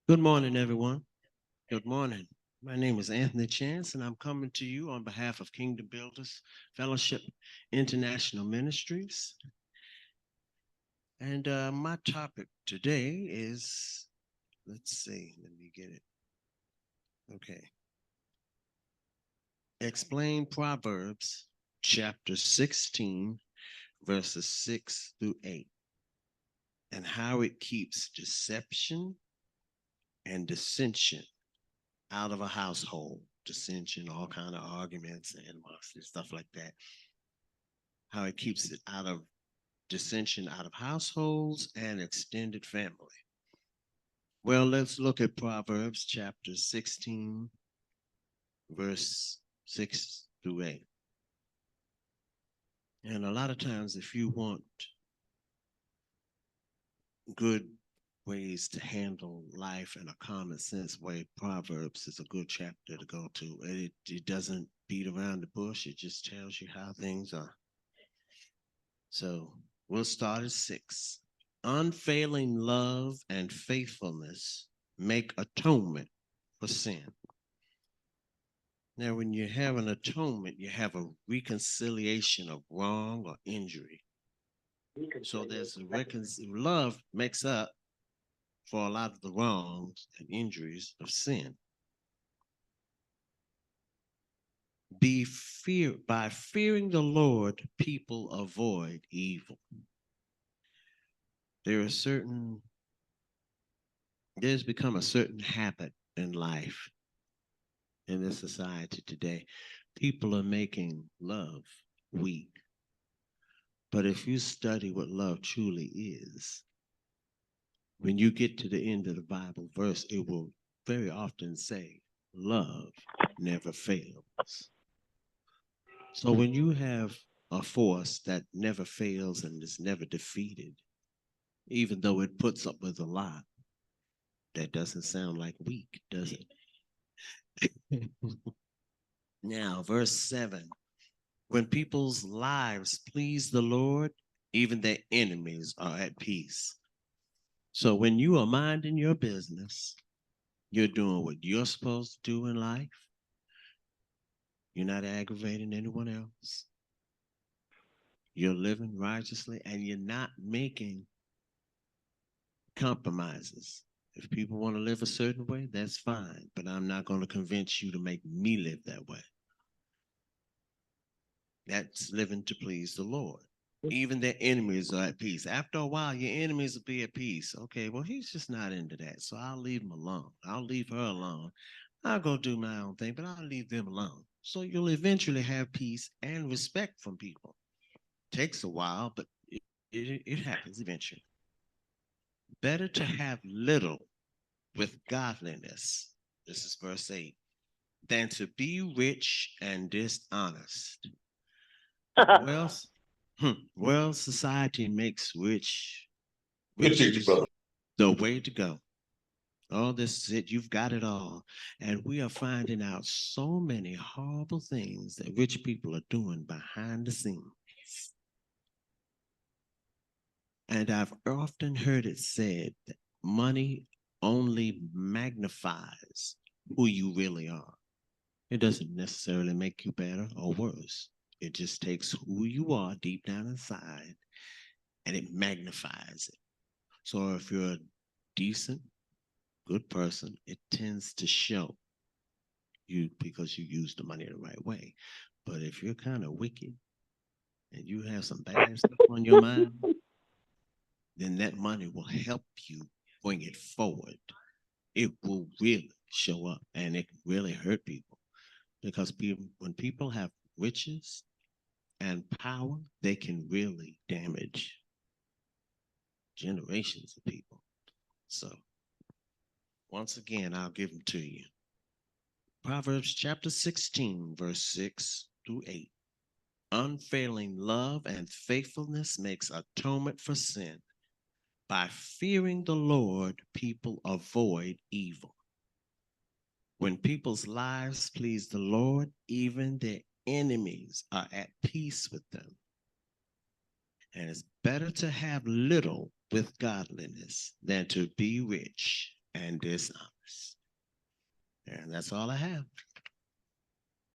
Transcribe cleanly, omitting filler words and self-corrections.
Good morning, everyone. Good morning. My name is Anthony Chance, and I'm coming to you on behalf of Kingdom Builders Fellowship International Ministries. And my topic today is, let's see, let me get it. Okay. Explain Proverbs chapter 16, verses 6 through 8, and how it keeps deception and dissension out of a household. Dissension, all kind of arguments, animosity, stuff like that. How it keeps it out of dissension out of households and extended family. Well, let's look at Proverbs chapter 16, verse 6 through 8. And a lot of times, if you want good ways to handle life in a common sense way, Proverbs is a good chapter to go to. It doesn't beat around the bush, it just tells you how things are. So we'll start at 6. Unfailing love and faithfulness make atonement for sin. Now, when you have an atonement, you have a reconciliation of wrong or injury. So there's love makes up for a lot of the wrongs and injuries of sin. By fearing the Lord, people avoid evil. There's become a certain habit in life in this society today. People are making love weak. But if you study what love truly is, when you get to the end of the Bible verse, it will very often say, love never fails. So when you have a force that never fails and is never defeated, even though it puts up with a lot, that doesn't sound like weak, does it? Now, verse 7. When people's lives please the Lord, even their enemies are at peace. So when you are minding your business, you're doing what you're supposed to do in life. You're not aggravating anyone else. You're living righteously and you're not making compromises. If people want to live a certain way, that's fine, but I'm not going to convince you to make me live that way. That's living to please the Lord. Even their enemies are at peace. After a while, your enemies will be at peace. Okay, well, he's just not into that, so I'll leave him alone. I'll leave her alone. I'll go do my own thing, but I'll leave them alone. So you'll eventually have peace and respect from people. Takes a while, but it happens eventually. Better to have little with godliness, this is verse 8, than to be rich and dishonest. Wealth, well, society makes riches the way to go. Oh, this is it. You've got it all. And we are finding out so many horrible things that rich people are doing behind the scenes. And I've often heard it said that money only magnifies who you really are. It doesn't necessarily make you better or worse. It just takes who you are deep down inside and it magnifies it. So if you're a decent, good person, it tends to show you because you use the money the right way. But if you're kind of wicked and you have some bad stuff on your mind, then that money will help you bring it forward. It will really show up and it can really hurt people because when people have riches and power, they can really damage generations of people. So, once again, I'll give them to you. Proverbs chapter 16, verse 6 through 8. Unfailing love and faithfulness makes atonement for sin. By fearing the Lord, people avoid evil. When people's lives please the Lord, even their enemies are at peace with them. And it's better to have little with godliness than to be rich and dishonest. And that's all I have.